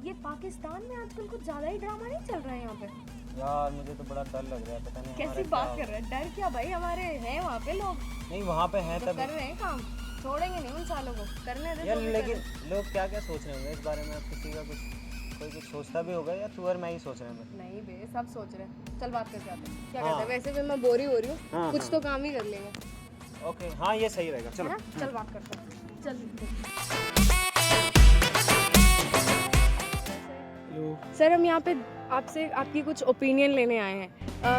ये पाकिस्तान में आजकल कुछ ज्यादा ही ड्रामा नहीं चल रहा है यहाँ पे? यार मुझे तो बड़ा डर लग रहा है, पता नहीं कैसी बात कर रहे हैं? डर क्या भाई, हमारे हैं वहाँ पे लोग नहीं वहाँ पे हैं जो तब कर रहे हैं काम, छोड़ेंगे नहीं उन सालों को, करने दे। यार, जो भी लेकिन कर रहे लोग क्या क्या सोच रहे होंगे इस बारे में? अब किसी का कुछ कोई कुछ सोचता भी होगा या तू और मैं ही सोच रहे हैं? हैं। नहीं बे, सब सोच रहे हैं। चल बात करके आते हैं, क्या हाँ। कहते हैं? वैसे भी मैं बोरी हो रही हूँ, हाँ, कुछ हाँ। तो काम ही कर लेंगे, ओके, हाँ ये सही रहेगा, है चलो। ना? चल बात करते हैं, चल। सर हम यहाँ पे आपसे आपकी कुछ ओपिनियन लेने आए हैं।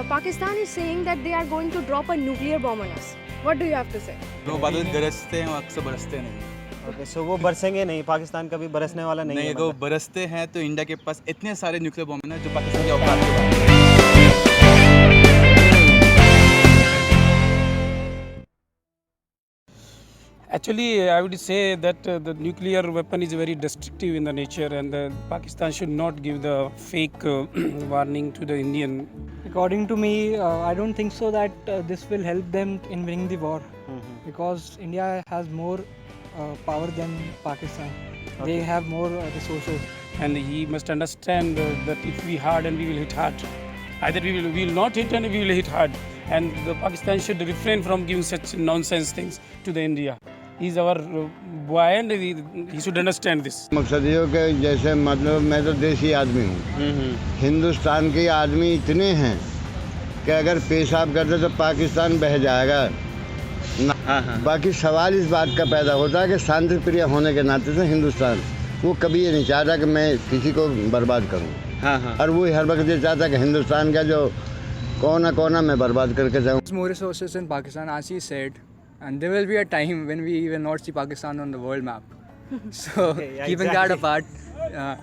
Pakistan is saying that they are going to drop a nuclear bomb on us. What do you have to say? जो बादल गरजते हैं वो अक्सर बरसते नहीं। ओके, सो वो बरसेंगे नहीं, पाकिस्तान कभी बरसने वाला नहीं है नहीं, अगर मतलब। बरसते हैं तो इंडिया के पास इतने सारे न्यूक्लियर बॉम्ब हैं ना जो पाकिस्तान के औकात के बाहर हैं। Actually, I would say that the nuclear weapon is very destructive in the nature, and Pakistan should not give the fake warning to the Indian. According to me, I don't think so that this will help them in winning the war, because India has more power than Pakistan. They have more resources. And he must understand that if we hard and we will hit hard. Either we will not hit and we will hit hard. And the Pakistan should refrain from giving such nonsense things to the India. He's our boy and he should understand this. मकसद ये हो कि जैसे मतलब मैं तो देसी आदमी हूँ, हिंदुस्तान के आदमी इतने हैं कि अगर पेशाब कर दे तो पाकिस्तान बह जाएगा। बाकी सवाल इस बात का पैदा होता है कि शांति प्रिय होने के नाते से हिंदुस्तान वो कभी ये नहीं चाहता कि मैं किसी को बर्बाद करूँ, और वो हर वक्त ये चाहता कि हिंदुस्तान का जो कोना कोना मैं बर्बाद करके जाऊँ। More resources in Pakistan, as he said, and there will be a time when we will not see Pakistan on the world map. So keeping that apart,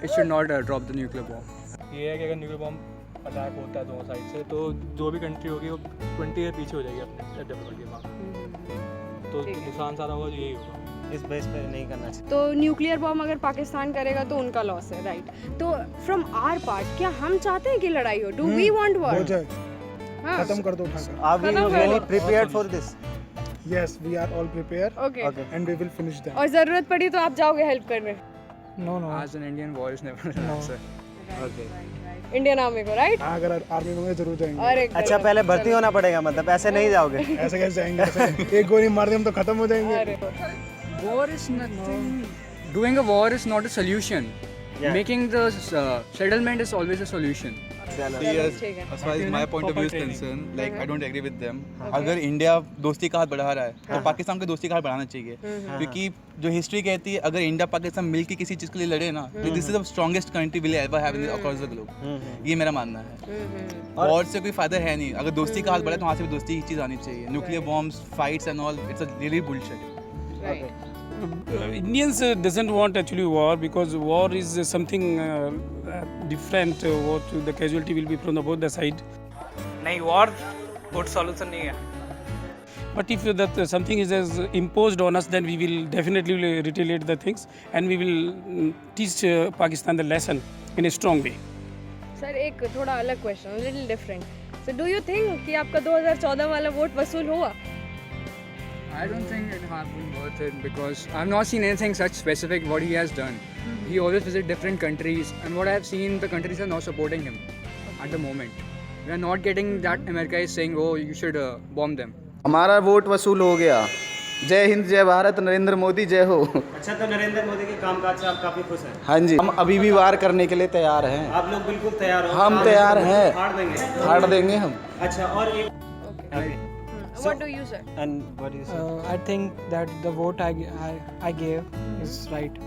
it should not drop the nuclear bomb. ये है कि अगर nuclear bomb attack होता है दोनों side से तो जो भी कंट्री होगी वो 20 ईयर पीछे हो जाएगी अपने डेवलपमेंट के बाद, तो नुकसान सारा होगा यही होगा। इस बेस पे नहीं करना चाहिए। तो न्यूक्लियर बॉम्ब अगर पाकिस्तान करेगा तो उनका लॉस है, राइट? तो फ्रॉम आवर पार्ट क्या हम चाहते हैं कि लड़ाई हो? Do we want war? खत्म कर दो उठाकर। Are we really prepared for this? Yes, we are all prepared okay, and we will finish them. और जरूरत पड़ी तो आप जाओगे हेल्प करने? No, no. As an Indian, war is never an answer. Okay. Indian army को, right? हाँ, अगर आर्मी में जरूर जाएंगे। अरे अच्छा, पहले भर्ती होना पड़ेगा, मतलब ऐसे नहीं जाओगे? ऐसे कैसे जाएंगे? ऐसे एक गोली मार दे हम तो खत्म हो जाएंगे। अरे War is nothing. Doing a war is not a solution. Yeah. Making the settlement is always a solution. Yes, ठीक है। as far as my point of view is concerned, like I don't agree with them. अगर India दोस्ती का हाथ बढ़ा रहा है तो पाकिस्तान को दोस्ती का हाथ बढ़ाना चाहिए, क्योंकि जो हिस्ट्री कहती है अगर इंडिया पाकिस्तान मिलकर किसी चीज़ के लिए लड़े ना तो this is the strongest country will ever have in across the globe. ये मेरा मानना है। और से कोई फायदा है नहीं, अगर दोस्ती का हाथ बढ़ा तो वहाँ से भी दोस्ती की चीज़ आनी चाहिए। Nuclear bombs, fights and all, it's a really bullshit. Right. Indians doesn't want actually war, because war is something different. What the casualty will be from the both the side. नहीं, war good solution नहीं है। But if that something is as imposed on us, then we will definitely retaliate the things, and we will teach Pakistan the lesson in a strong way. Sir एक थोड़ा अलग question, little different. So do you think कि आपका 2014 वाला vote वसूल हुआ? I don't think it has been worth it, because I've not seen anything such specific what he has done. He always visits different countries, and what I have seen, the countries are not supporting him at the moment. We are not getting that America is saying, oh, you should bomb them. हमारा vote वसूल हो गया। जय हिंद, जय भारत, नरेंद्र मोदी जय हो। अच्छा, तो नरेंद्र मोदी के कामकाज से आप काफी खुश हैं? हाँ जी, हम अभी भी वार करने के लिए तैयार हैं। आप लोग बिल्कुल तैयार हो? हम तैयार हैं। फाड़ देंगे हम। अच्छा, और एक What do you say? and what do you say? I think that the vote I gave is right.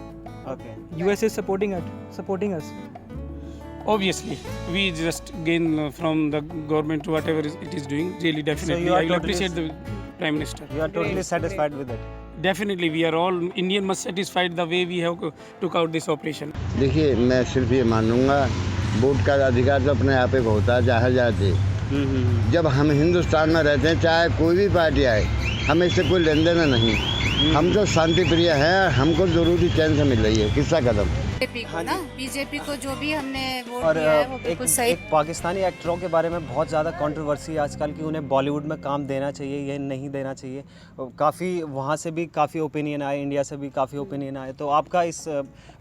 Okay. US is supporting us. Obviously, we just gain from the government whatever it is doing. Really, definitely, you are I will totally appreciate the Prime Minister. You are totally satisfied with it? Definitely, we are all Indian must satisfied the way we have took out this operation. देखिए, मैं सिर्फ ये मानूंगा vote का अधिकार तो अपने आप एक होता है, चाहे जाते। जब हम हिंदुस्तान में रहते हैं, चाहे कोई भी पार्टी आए, हमें इससे कोई लेन देन नहीं। हम तो शांति प्रिय हैं, हमको ज़रूरी चैन से मिल रही है। किस्सा खत्म। बीजेपी को ना, बीजेपी को जो भी हमने वोट और दिया है वो एक, बिल्कुल सही। एक पाकिस्तानी एक्टरों के बारे में बहुत ज़्यादा कंट्रोवर्सी आजकल कि उन्हें बॉलीवुड में काम देना चाहिए या नहीं देना चाहिए। काफ़ी वहाँ से भी काफ़ी ओपिनियन आए, इंडिया से भी काफ़ी ओपिनियन आए, तो आपका इस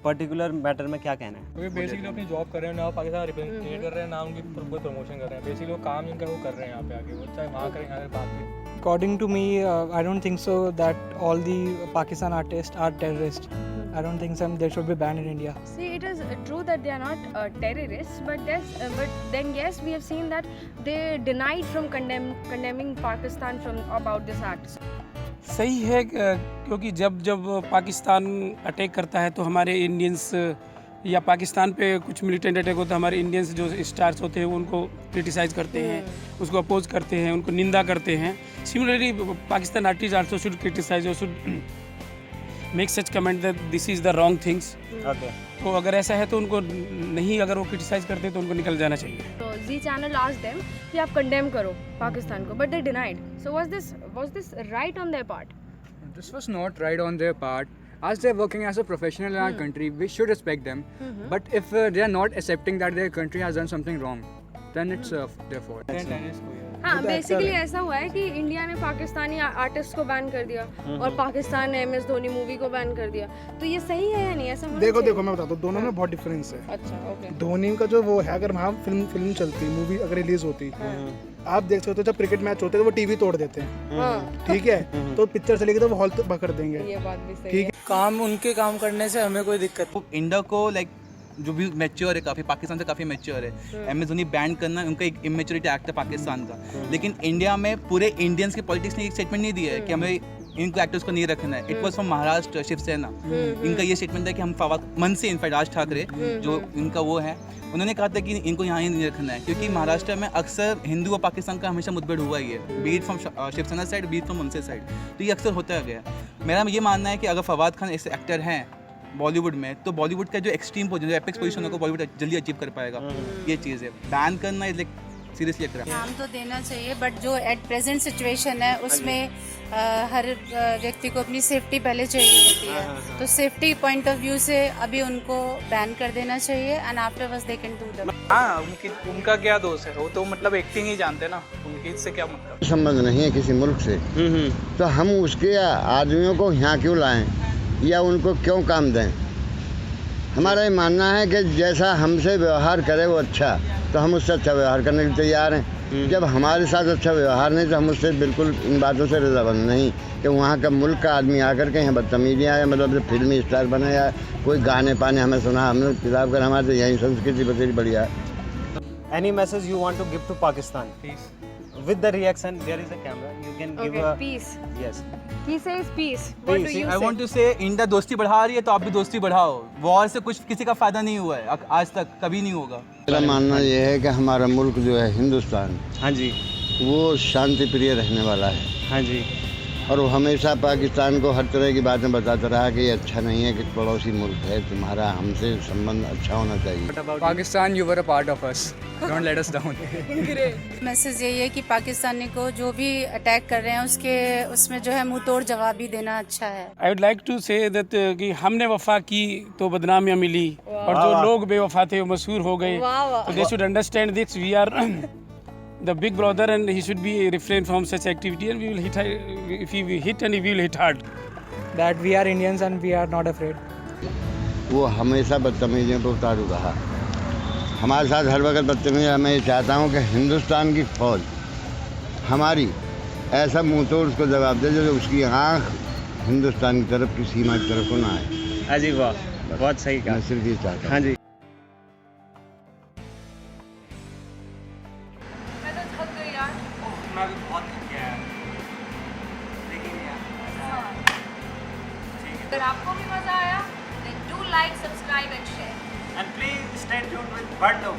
पर्टिकुलर मैटर में क्या कहना है? क्योंकि बेसिकली अपनी जॉब कर रहे हैं ना, पाकिस्तान रिप्रेजेंट कर रहे हैं ना, उनकी कोई प्रमोशन कर रहे हैं। बेसिकली वो काम जिनका वो कर रहे हैं यहाँ पे आके, वो चाहे वहाँ करें यहाँ बात भी। According to me, I don't think so that all the Pakistan artists are terrorists. I don't think so they should be banned in India. See, it is true that they are not terrorists, but then yes, we have seen that they denied from condemning Pakistan from about this act. सही है क्योंकि जब Pakistan attack करता है तो हमारे Indians या पाकिस्तान पे कुछ मिलिटेंट अटैक होता है, हमारे इंडियंस जो स्टार्स होते हैं उनको क्रिटिसाइज करते हैं, उसको अपोज करते हैं, उनको निंदा करते हैं। Similarly Pakistan artist also should criticise और should make such comment that this is the wrong things. तो अगर ऐसा है तो उनको नहीं, अगर वो क्रिटिसाइज करते तो उनको निकल जाना चाहिए। तो जी चैनल आस्क्ड देम कि आप कंडेम करो पाकिस्तान को, but they denied. So was this right on their part? This was not right on their part. As they're working as a professional in our country, we should respect them. But if they are not accepting that their country has done something wrong, then it's their fault. हाँ, basically ऐसा हुआ है कि India ने Pakistani artist को ban कर दिया और पाकिस्तान ने MS धोनी मूवी को बैन कर दिया। तो ये सही है या नहीं? ऐसा देखो मैं बताता हूँ, दोनों में बहुत डिफरेंस है। अच्छा, ओके। धोनी का जो वो है, अगर वहाँ फिल्म चलती, मूवी अगर रिलीज होती, आप देख सकते हो जब क्रिकेट मैच होते हैं तो वो टीवी तोड़ देते हैं, ठीक है? तो पिक्चर चलेगी तो वो हॉल पकड़ देंगे। ये बात भी सही ठीक है। काम उनके काम करने से हमें कोई दिक्कत। इंडिया को लाइक जो भी मैच्योर है, काफ़ी पाकिस्तान से काफ़ी मैच्योर है। MS धोनी बैन करना उनका एक इमेच्योरिटी एक्ट है पाकिस्तान का। लेकिन इंडिया में पूरे इंडियंस के पॉलिटिक्स ने एक स्टेटमेंट नहीं दिया है कि हमें इनको एक्टर्स को नहीं रखना है। It was from Maharashtra, Shiv Sena. इनका ये स्टेटमेंट है कि हम फवाद मन से, इनफैक्ट राज ठाकरे जो इनका वो है, उन्होंने कहा था कि इनको यहाँ ही नहीं रखना है, क्योंकि महाराष्ट्र में अक्सर हिंदू और पाकिस्तान का हमेशा मुठभेड़ हुआ ही है, be it from Shiv Sena side, be it from उनसे साइड। तो ये अक्सर होता गया। मेरा ये मानना है कि अगर फवाद खान ऐसे एक्टर हैं बॉलीवुड में, तो बॉलीवुड का जो एक्सट्रीम पोजीशन, जो एपिक्स पोजीशन है, को बॉलीवुड जल्दी अचीव कर पाएगा। ये चीज़ है। बैन करना इज लाइक सीरियसली एक नाम तो देना चाहिए, बट जो एट प्रेजेंट सिचुएशन है उसमें हर व्यक्ति को अपनी सेफ्टी पहले चाहिए होती है। तो सेफ्टी पॉइंट ऑफ व्यू से अभी उनको बैन कर देना चाहिए and afterwards they can do that. हाँ, उनका क्या दोष है? वो तो मतलब एक्टिंग ही जानते ना, उनकी इससे क्या मतलब? संबंध नहीं है किसी मुल्क से, तो हम उसके आदमियों को यहाँ क्यों लाएं या उनको क्यों काम दें? हमारा ये मानना है कि जैसा हमसे व्यवहार करे वो अच्छा, तो हम उससे अच्छा व्यवहार करने के लिए तैयार हैं। जब हमारे साथ अच्छा व्यवहार नहीं, तो हम उससे बिल्कुल इन बातों से रजामंद नहीं कि वहाँ का मुल्क का आदमी आकर के यहाँ बदतमीजियाँ, मतलब फिल्मी स्टार बने या कोई गाने पाने हमें सुना, हमने किताब कर, हमारे तो यही संस्कृति बतेरी बढ़िया है। Any message you want to give to Pakistan? Peace. With the reaction, there is a camera. You can give a peace. yes. He says peace. What do you I say? want to say, India दोस्ती बढ़ा रही है तो आप भी दोस्ती बढ़ाओ। War से कुछ किसी का फायदा नहीं हुआ है आज तक, कभी नहीं होगा। मेरा मानना ये है कि हमारा मुल्क जो है हिंदुस्तान, हाँ जी, वो शांति प्रिय रहने वाला है। हाँ जी। और वो हमेशा पाकिस्तान को हर तरह की बातें बताता रहा कि ये अच्छा नहीं है कि पड़ोसी मुल्क है, तुम्हारा हमसे संबंध अच्छा होना चाहिए। Pakistan, you were a part of us. Don't let us down. Message यही है कि पाकिस्तानी को जो भी अटैक कर रहे हैं उसमें जो है मुंह तोड़ जवाब भी देना अच्छा है। I would like to say that कि हमने वफा की तो बदनामियाँ मिली, और जो लोग बेवफा थे वो मशहूर हो गए। तो they should understand this, we are the big brother and he should be refrain from such activity, and we will hit, if he hit and we will hit hard. That we are Indians and we are not afraid. वो हमेशा बदतमीजियों पर उतारू रहा, हमारे साथ हर वक्त बदतमीजी। मैं ये चाहता हूँ कि हिंदुस्तान की फौज हमारी ऐसा मुँह तोड़ उसको जवाब दे जो उसकी आँख हिंदुस्तान की तरफ की सीमा की तरफ को ना आए। अजी वाह, बहुत सही कहा। मैं सिर्फ ये चाहता हूँ। हाँ जी। अगर आपको भी मजा आया, then do like, subscribe and share. And please stay tuned with Bird Dog.